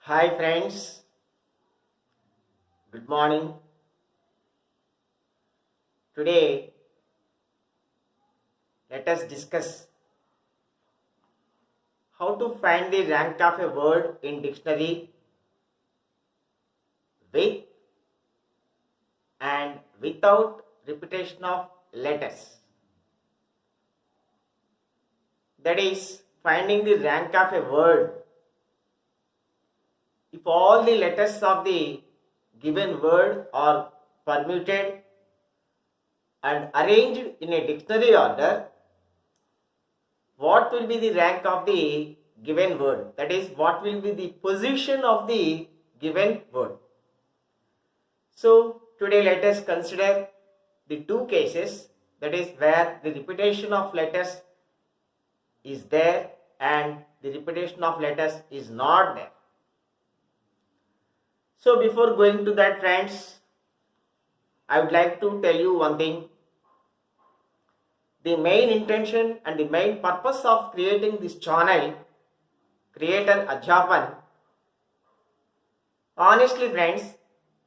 Hi friends, good morning. Today let us discuss how to find the rank of a word in dictionary with and without repetition of letters. That is finding the rank of a word if all the letters of the given word are permuted and arranged in a dictionary order. What will be the rank of the given word? That is, what will be the position of the given word? So, today let us consider the two cases, that is, where the repetition of letters is there and the repetition of letters is not there. So, before going to that, friends, I would like to tell you one thing. The main intention and the main purpose of creating this channel, Creator Adhyapan, honestly friends,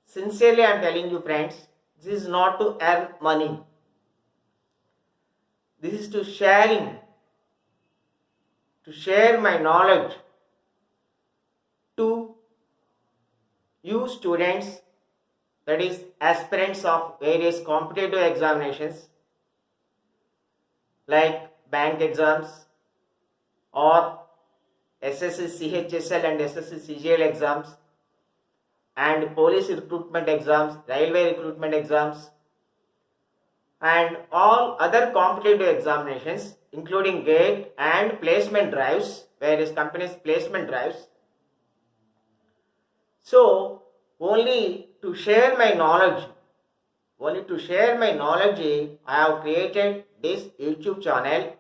sincerely I am telling you friends, this is not to earn money. This is to share my knowledge to you students, that is aspirants of various competitive examinations like bank exams or SSC CHSL and SSC CGL exams and police recruitment exams, railway recruitment exams and all other competitive examinations including GATE and placement drives, various companies placement drives. So only to share my knowledge, I have created this YouTube channel,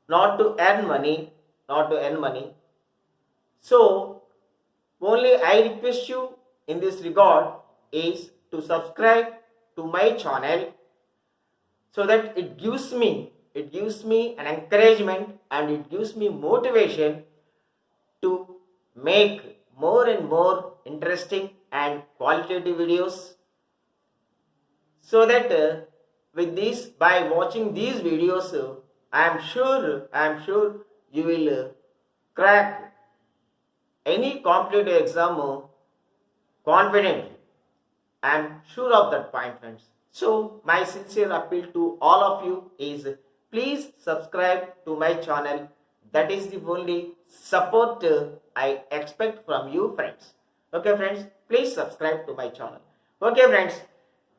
not to earn money. So only I request you in this regard is to subscribe to my channel so that it gives me an encouragement and it gives me motivation to make more and more interesting and qualitative videos, so that by watching these videos, I am sure you will crack any competitive exam confidently. I am sure of that point, friends. So my sincere appeal to all of you is, please subscribe to my channel. That is the only support I expect from you, friends. Okay friends, please subscribe to my channel. Okay friends,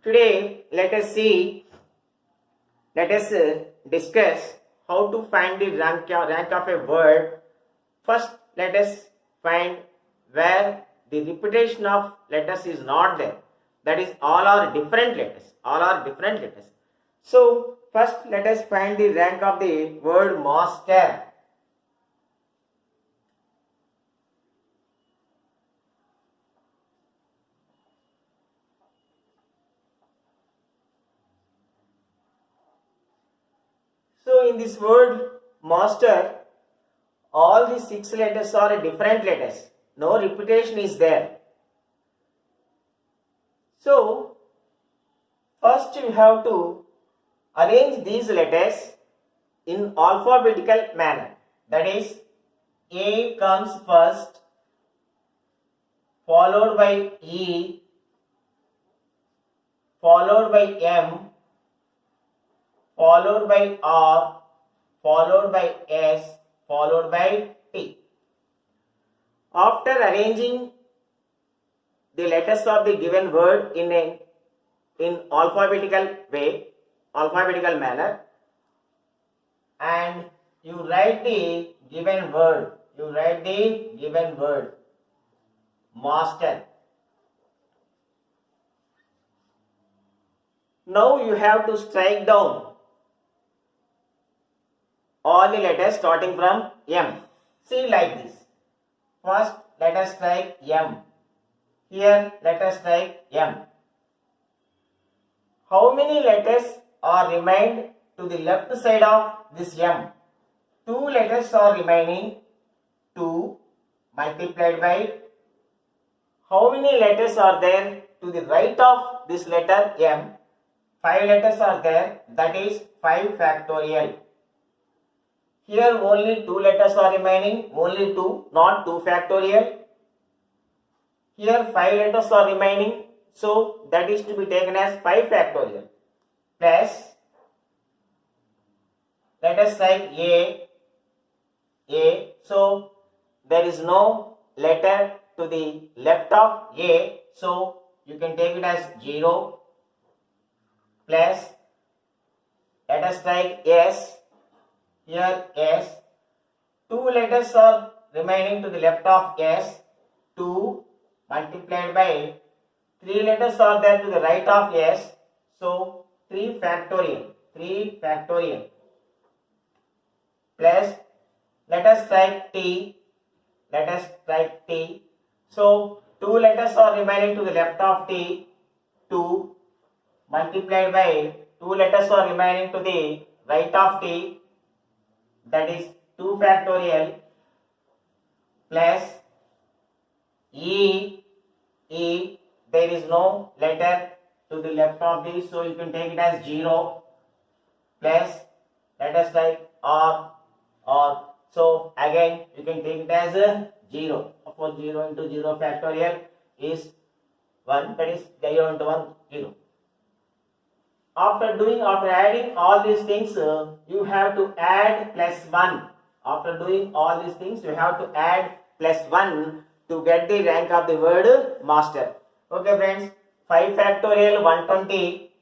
today let us discuss how to find the rank of a word. First, let us find where the repetition of letters is not there. That is, all are different letters. So, first let us find the rank of the word master. So, in this word master, all the 6 letters are different letters. No repetition is there. So, first you have to arrange these letters in alphabetical manner. That is, A comes first, followed by E, followed by M, followed by R, followed by S, followed by T. After arranging the letters of the given word in alphabetical manner, and you write the given word. Master. Now you have to strike down all the letters starting from M. See, like this. First, let us strike M. Here, let us strike M. How many letters are remained to the left side of this M? 2 letters are remaining. 2. multiplied by how many letters are there to the right of this letter m? 5 letters are there, that is 5 factorial. Here only 2 letters are remaining, only 2, not 2 factorial. Here 5 letters are remaining, so that is to be taken as 5 factorial plus, let us write A. So there is no letter to the left of A, so you can take it as 0 plus, let us write S. Here S. 2 letters are remaining to the left of S, 2 multiplied by 3 letters are there to the right of S, so 3 factorial plus, let us write T, so 2 letters are remaining to the left of T, 2 multiplied by 2 letters are remaining to the right of T, that is 2 factorial plus E, there is no letter to the left of this, so you can take it as 0 plus, let us write R, so again you can take it as 0. Of course 0 into 0 factorial is 1, that is 0 into 1, 0. After adding all these things, you have to add plus 1. After doing all these things, you have to add plus 1 to get the rank of the word master. Okay friends, 5 factorial 120,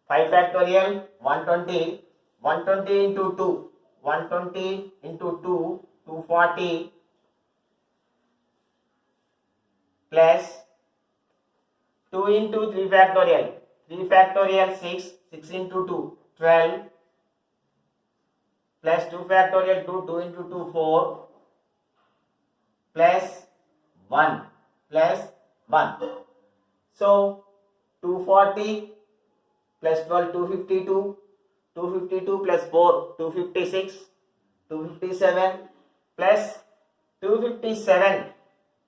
5 factorial 120, 120 into 2, 120 into 2, 240 plus 2 into 3 factorial, 3 factorial 6, 6 into 2, 12 plus 2 factorial 2, 2 into 2, 4 plus 1. So 240 plus 12, 252, 252 plus 4, 256, 257 plus 257,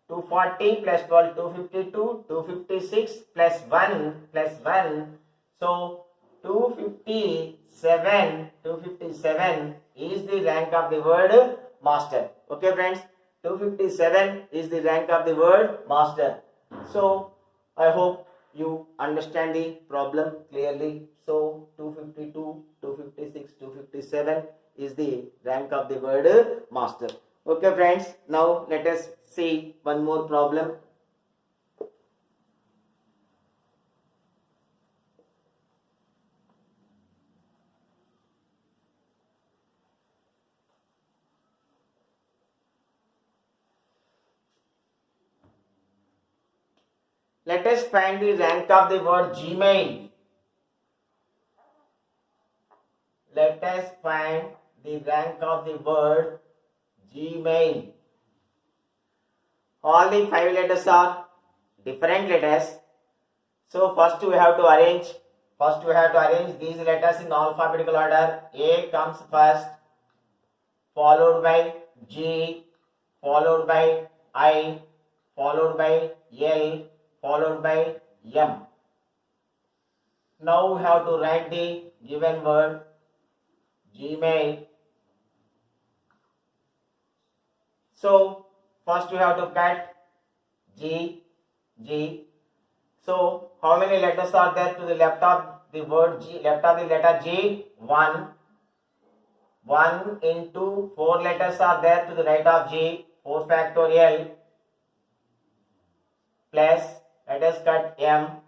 240 plus 12, 252, 256 plus 1, so 257 is the rank of the word master. Okay friends, 257 is the rank of the word master. So I hope you understand the problem clearly. So 252, 256, 257 is the rank of the word master. Okay friends, now let us see one more problem. Let us find the rank of the word Gmail. Let us find the rank of the word Gmail. All the 5 letters are different letters. So first we have to arrange these letters in alphabetical order. A comes first, followed by G, followed by I, followed by L, followed by M. Now we have to write the given word Gmail. So first we have to cut G. So how many letters are there to the left of the word G, left of the letter G? 1. 1 into 4 letters are there to the right of G, 4 factorial plus, let us cut M.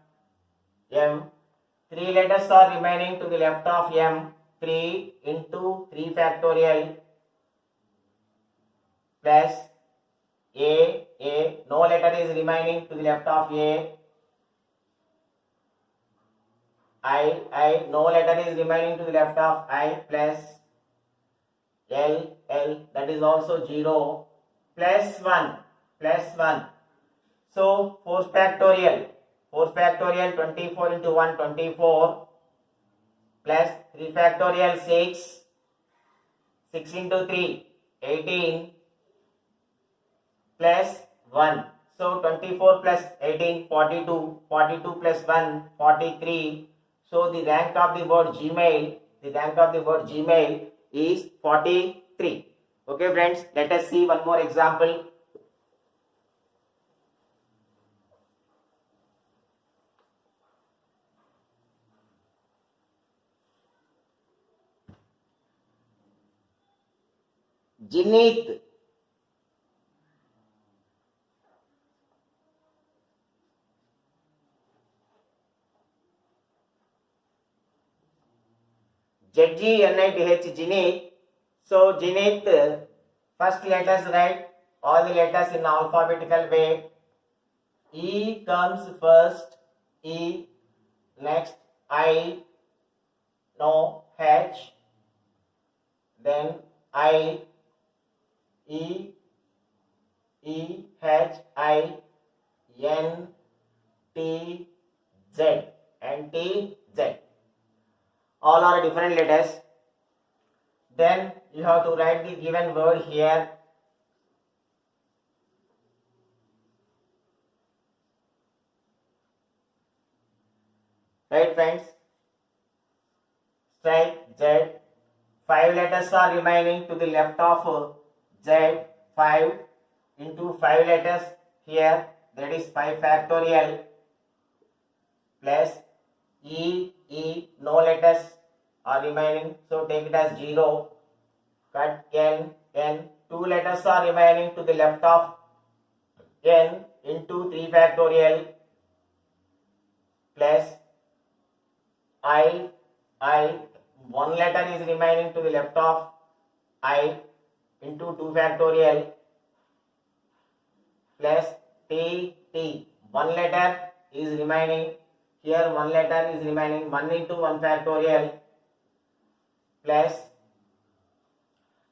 3 letters are remaining to the left of M, 3 into 3 factorial plus A, no letter is remaining to the left of A, I, no letter is remaining to the left of I plus L, that is also 0 plus 1. So 4 factorial 24 into 1, 24 plus 3 factorial 6 into 3, 18 plus 1. So 24 plus 18, 42. 42 plus 1, 43. So the rank of the word Gmail, is 43. Okay friends, let us see one more example. Jinith. ZGNITH, Jinith. So Jinith, first let us write all the letters in alphabetical way. E comes first, E, next I, no, H, then I, E, E, H, I, N, T, Z, and T, Z. All are different letters. Then you have to write the given word here. Right friends? Strike Z. 5 letters are remaining to the left of Z. 5 into 5 letters here, that is 5 factorial, plus E, no letters are remaining, so take it as 0. Cut N. 2 letters are remaining to the left of N into 3 factorial, plus I, 1 letter is remaining to the left of I into 2 factorial, plus T, 1 letter is remaining, here 1 letter is remaining, 1 into 1 factorial, plus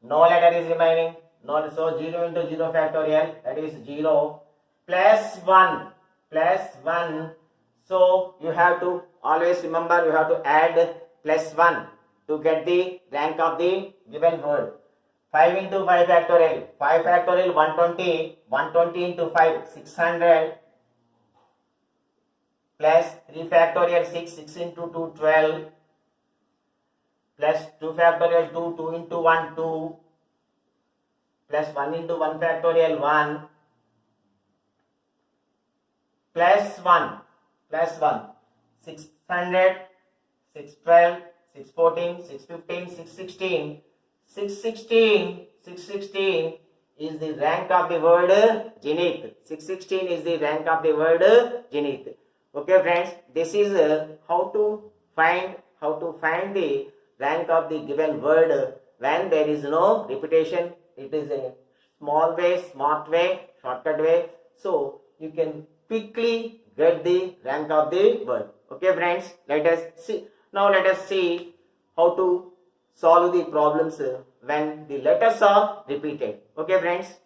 no letter is remaining, no, so 0 into 0 factorial, that is 0, plus 1, so you have to always remember, you have to add plus 1 to get the rank of the given word. 5 into 5 factorial, 5 factorial 120, 120 into 5, 600, plus 3 factorial 6, 6 into 2, 12, plus 2 factorial 2, 2 into 1, 2, plus 1 into 1 factorial 1, plus 1, 600, 612, 614, 615, 616, 616 is the rank of the word Jinith. 616 is the rank of the word Jinith. Okay friends, this is how to find the rank of the given word when there is no repetition. It is a small way, smart way, shortcut way, so you can quickly get the rank of the word. Okay friends, let us see how to solve the problems when the letters are repeated. Okay friends.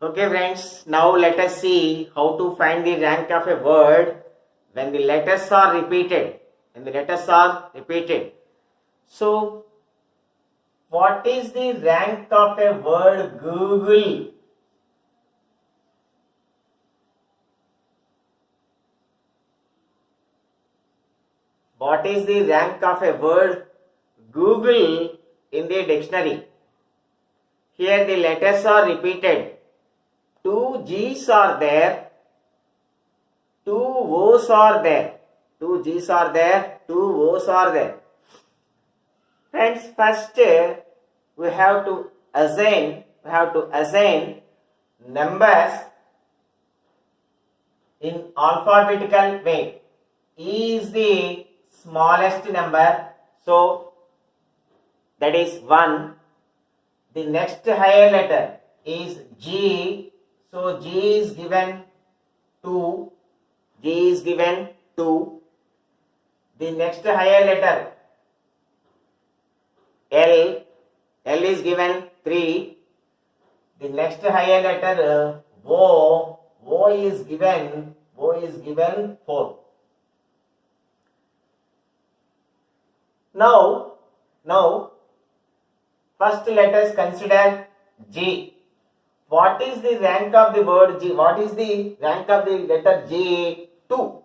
Okay friends, now let us see how to find the rank of a word when the letters are repeated. So, what is the rank of a word Google? What is the rank of a word Google in the dictionary? Here the letters are repeated. 2 G's are there, 2 O's are there. 2 G's are there, 2 O's are there. Friends, first we have to assign numbers in alphabetical way. E is the smallest number, so that is 1. The next higher letter is G, so G is given 2. The next higher letter L is given 3. The next higher letter O is given 4. Now, first let us consider G. What is the rank of the word G? What is the rank of the letter G? 2.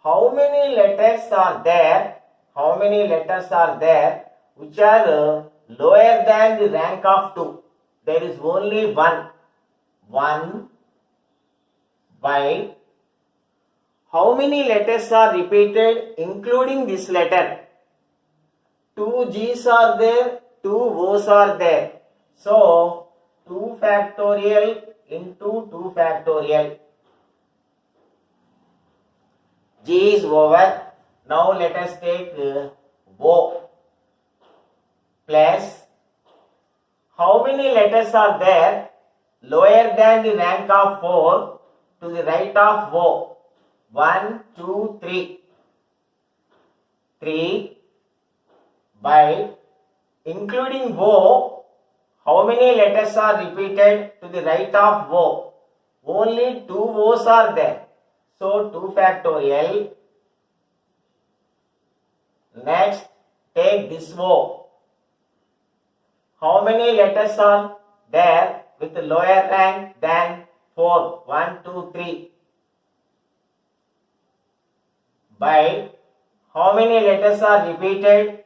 How many letters are there? How many letters are there which are lower than the rank of 2? There is only one. 1 by how many letters are repeated including this letter? 2 G's are there, 2 O's are there. So 2 factorial into 2 factorial. G is over. Now let us take O plus how many letters are there lower than the rank of 4 to the right of O? 1, 2, 3. 3 by including O, how many letters are repeated to the right of O? Only 2 O's are there. So 2 factorial. Next, take this O. How many letters are there with lower rank than 4? 1, 2, 3. By how many letters are repeated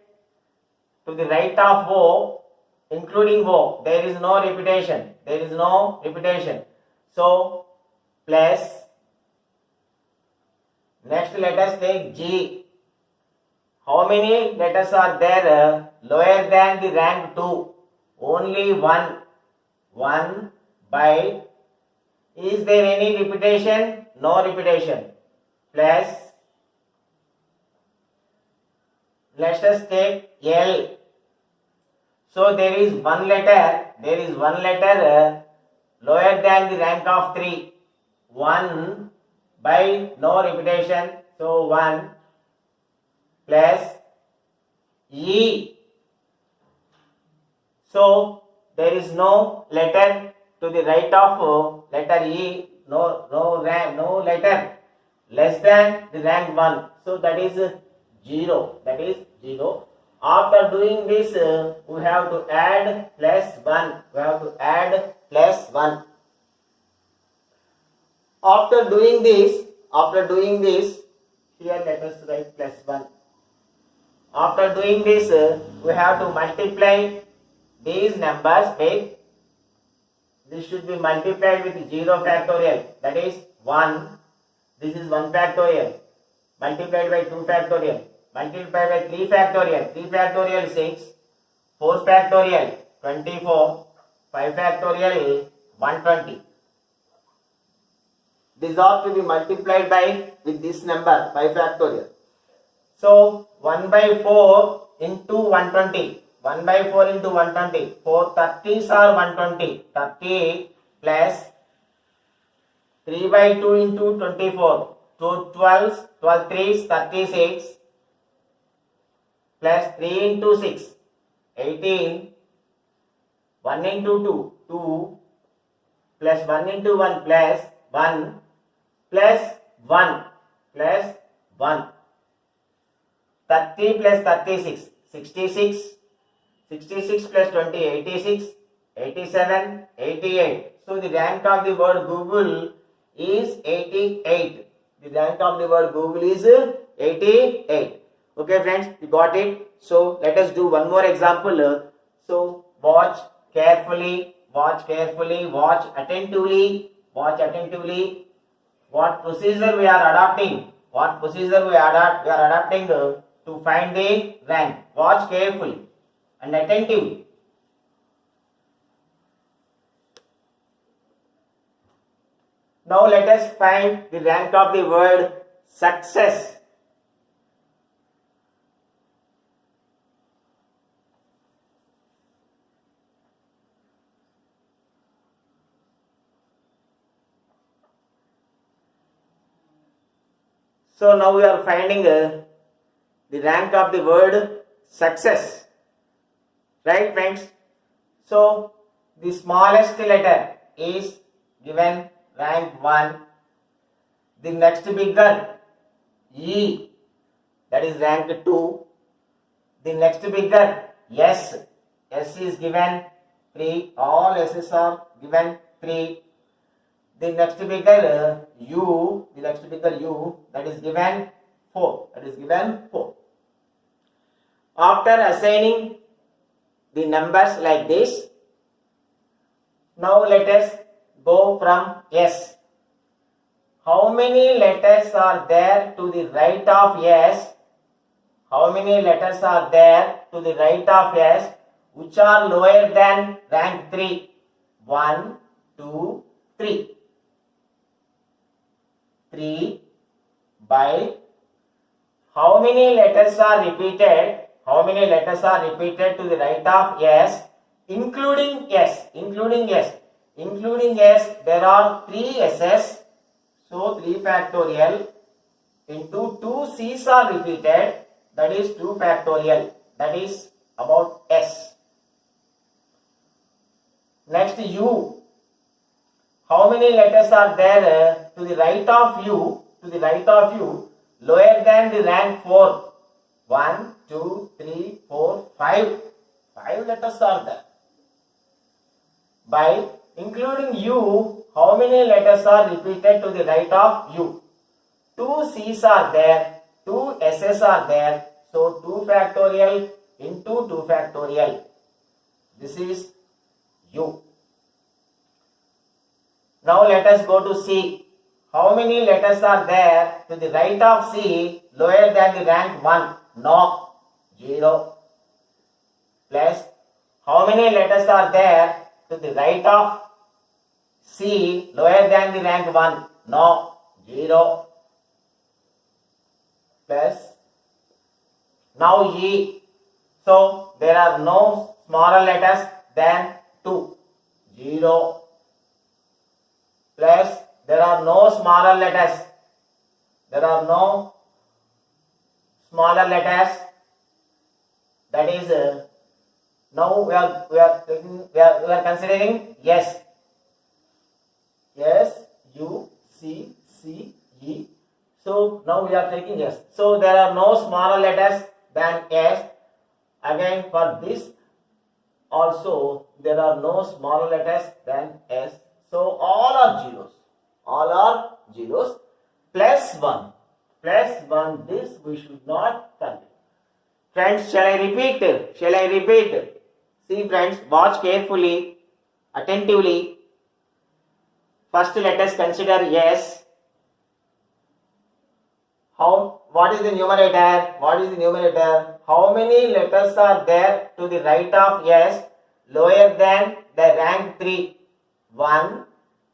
to the right of O, including O? There is no repetition. There is no repetition. So, plus. Next, let us take G. How many letters are there lower than the rank 2? Only 1. 1 by. Is there any repetition? No repetition. Plus. Let us take L. So there is one letter lower than the rank of 3. 1 by no repetition. So 1 plus E. So there is no letter to the right of letter E. No letter less than the rank 1. So that is 0. That is 0. After doing this, we have to add plus 1. We have to add plus 1. After doing this, here let us write plus 1. After doing this, we have to multiply these numbers with, this should be multiplied with 0 factorial. That is 1. This is 1 factorial. Multiplied by 2 factorial. Multiplied by 3 factorial. 3 factorial 6. 4 factorial 24. 5 factorial 120. These are to be multiplied by with this number 5 factorial. So 1 by 4 into 120. 1 by 4 into 120. 4 30s are 120. 30 plus 3 by 2 into 24. 2 12s, 12 3s, 36 plus 3 into 6, 18. 1 into 2, 2 plus 1 into 1 plus 1 plus 1 plus 1. 30 plus 36, 66. 66 plus 20, 86. 87, 88. So the rank of the word Google is 88. The rank of the word Google is 88. Okay friends, you got it. So let us do one more example. So watch carefully, watch attentively. What procedure we are adopting? We are adopting to find the rank. Watch carefully and attentively. Now let us find the rank of the word success. So now we are finding the rank of the word success. Right friends? So the smallest letter is given rank 1. The next bigger E, that is rank 2. The next figure, S. S is given 3. All S's are given 3. The next figure, U. The next figure, U. That is given 4. That is given 4. After assigning the numbers like this, now let us go from S. How many letters are there to the right of S? How many letters are there to the right of S which are lower than rank 3? 1, 2, 3. 3 by how many letters are repeated? How many letters are repeated to the right of S? Including S. Including S. Including S, there are 3 S's. So 3 factorial into 2 C's are repeated. That is 2 factorial. That is about S. Next, U. How many letters are there to the right of U? To the right of U, lower than the rank 4. 1, 2, 3, 4, 5. 5 letters are there. By including U, how many letters are repeated to the right of U? 2 C's are there, 2 S's are there. So 2 factorial into 2 factorial. This is U. Now let us go to C. How many letters are there to the right of C lower than the rank 1? No. 0. Plus, how many letters are there to the right of C lower than the rank 1? No. 0. Plus, now E. So, there are no smaller letters than 2. 0. Plus, there are no smaller letters. There are no smaller letters. That is, now we are considering yes. Yes, U, C, C, E. So now we are taking yes. So there are no smaller letters than S. Again, for this also there are no smaller letters than S. So all are zeros. All are zeros. Plus 1. Plus 1. This we should not forget. Friends, shall I repeat? Shall I repeat? See friends, watch carefully, attentively. First let us consider yes. What is the numerator? What is the numerator? How many letters are there to the right of S lower than the rank 3? 1,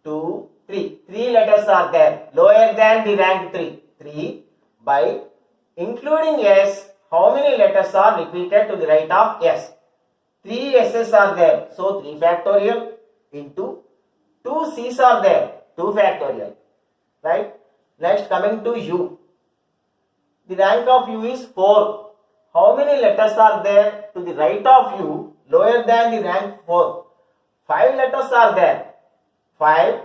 2, 3. 3 letters are there lower than the rank 3. 3 by including S. How many letters are repeated to the right of S? 3 S's are there. So 3 factorial into 2 C's are there. 2 factorial. Right? Next, coming to U. The rank of U is 4. How many letters are there to the right of U lower than the rank 4? 5 letters are there. 5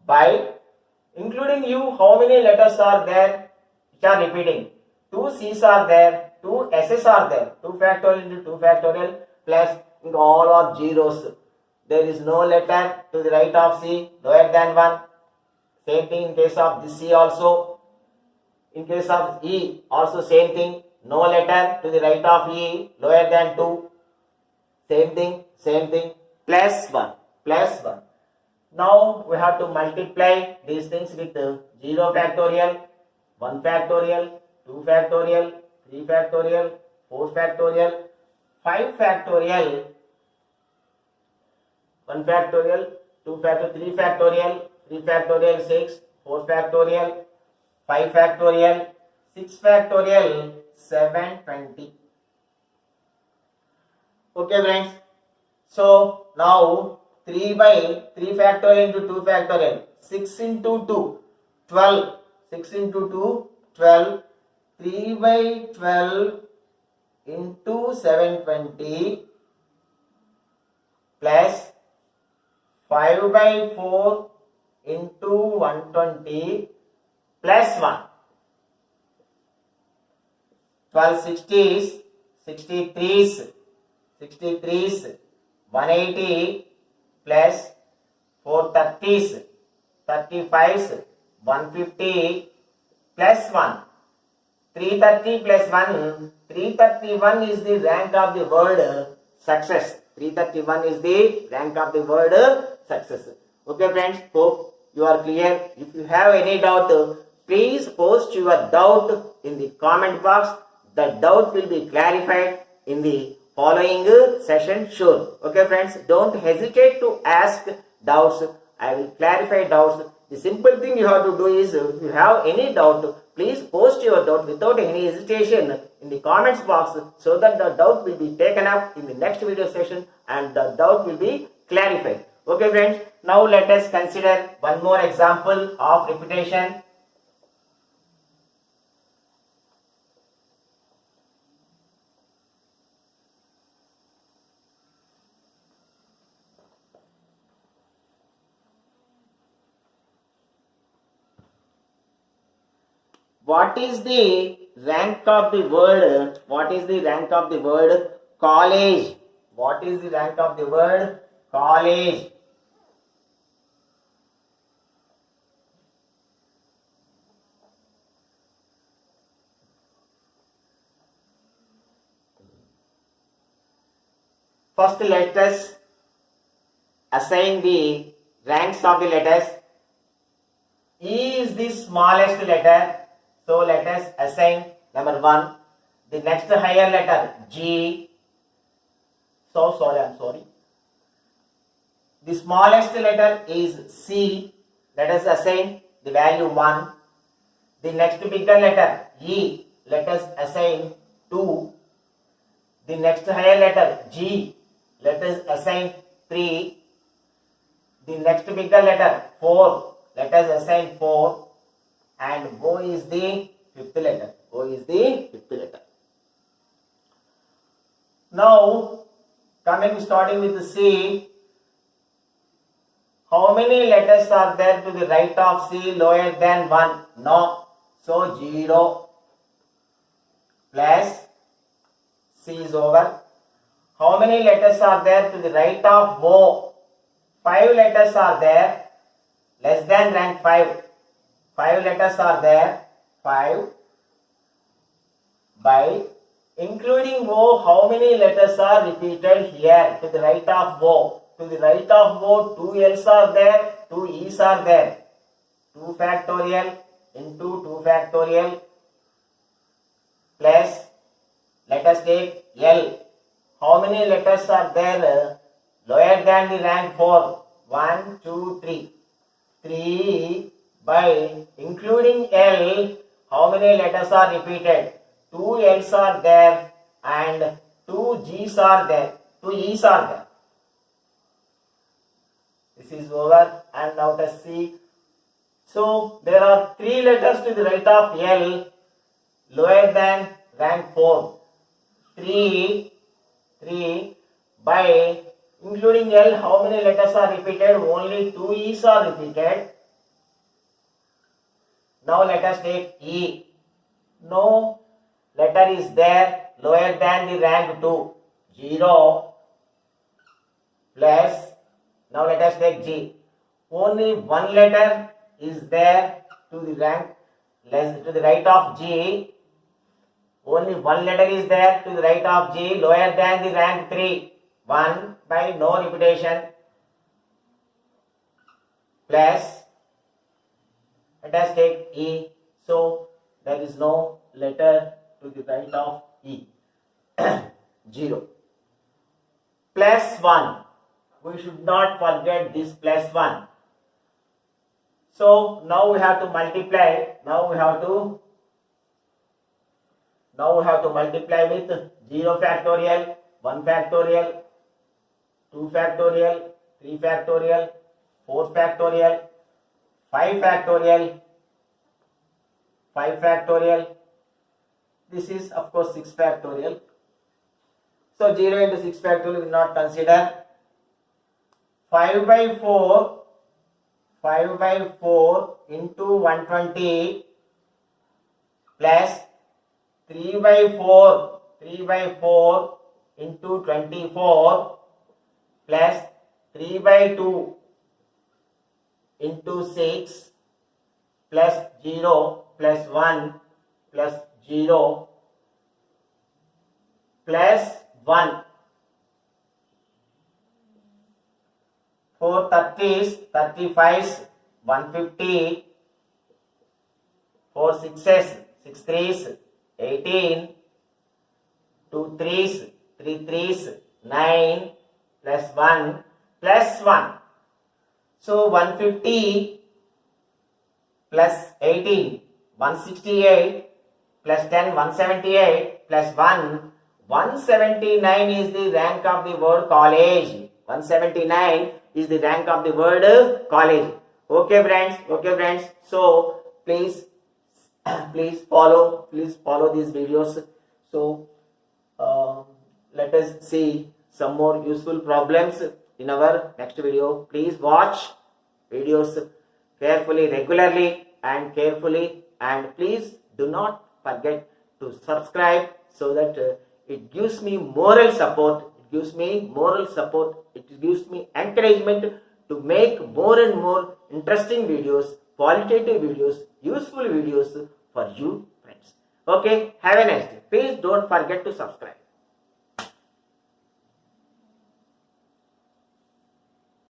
by including U, how many letters are there which are repeating? 2 C's are there, 2 S's are there. 2 factorial into 2 factorial plus all are zeros. There is no letter to the right of C lower than 1. Same thing in case of this C also. In case of E also same thing. No letter to the right of E lower than 2. Same thing, same thing. Plus 1, plus 1. Now we have to multiply these things with 0 factorial, 1 factorial, 2 factorial, 3 factorial, 4 factorial, 5 factorial, 1 factorial, 2 factorial, 3 factorial, 3 factorial 6, 4 factorial, 5 factorial, 6 factorial, 720. Okay friends. So now 3 by 3 factorial into 2 factorial. 6 into 2, 12. 6 into 2, 12. 3 by 12 into 720 plus 5 by 4 into 120 plus 1. 12 60s. 63s, 63s, 180 plus 430s, 35s, 150 plus 1. 330 plus 1, 331 is the rank of the word success. 331 is the rank of the word success. Okay friends, hope you are clear. If you have any doubt, please post your doubt in the comment box. The doubt will be clarified in the following session, sure. Okay friends, don't hesitate to ask doubts. I will clarify doubts. The simple thing you have to do is, if you have any doubt, please post your doubt without any hesitation in the comments box, so that the doubt will be taken up in the next video session and the doubt will be clarified. Okay friends, now let us consider one more example of repetition. What is the rank of the word? What is the rank of the word college? What is the rank of the word college? First, let us assign the ranks of the letters. E is the smallest letter. So let us assign number 1. The next higher letter G. I'm sorry. The smallest letter is C. Let us assign the value 1. The next bigger letter E. Let us assign 2. The next higher letter G. Let us assign 3. The next bigger letter 4. Let us assign 4. And O is the fifth letter. O is the fifth letter. Now, starting with C, how many letters are there to the right of C lower than 1? No. So 0 plus C is over. How many letters are there to the right of O? 5 letters are there, less than rank 5. 5 letters are there, 5 by including O, how many letters are repeated here to the right of O? To the right of O, 2 L's are there, 2 E's are there. 2 factorial into 2 factorial plus, let us take L. How many letters are there lower than the rank 4? 1, 2, 3. 3 by including L, how many letters are repeated? 2 L's are there and 2 G's are there, 2 E's are there. This is over, and now let us see. So there are 3 letters to the right of L lower than rank 4. 3 by including L, how many letters are repeated? Only 2 E's are repeated. Now let us take E. No letter is there lower than the rank 2. 0 plus, now let us take G. Only 1 letter is there to the rank less to the right of G. Only 1 letter is there to the right of G lower than the rank 3. 1 by no repetition plus, let us take E. So there is no letter to the right of E. 0 plus 1. We should not forget this plus 1. So now we have to multiply. Now we have to multiply with 0 factorial, 1 factorial, 2 factorial, 3 factorial, 4 factorial, 5 factorial, 5 factorial. This is of course 6 factorial. So 0 into 6 factorial we will not consider. 5 by 4 into 120 plus 3 by 3 by 4 into 24 plus 3 by 2 into 6 plus 0 plus 1 plus 0 plus 1. 4 30s, 35s, 150. 4 6s, 6 3s, 18. 2 3s, 3 3s, 9 plus 1 plus 1. So 150 plus 18, 168 plus 10, 178 plus 1, 179 is the rank of the word college. 179 is the rank of the word college. Okay friends. So please follow these videos. So let us see some more useful problems in our next video. Please watch videos carefully, regularly and carefully, and please do not forget to subscribe so that it gives me moral support. It gives me encouragement to make more and more interesting videos, qualitative videos, useful videos for you friends. Okay, have a nice day. Please don't forget to subscribe.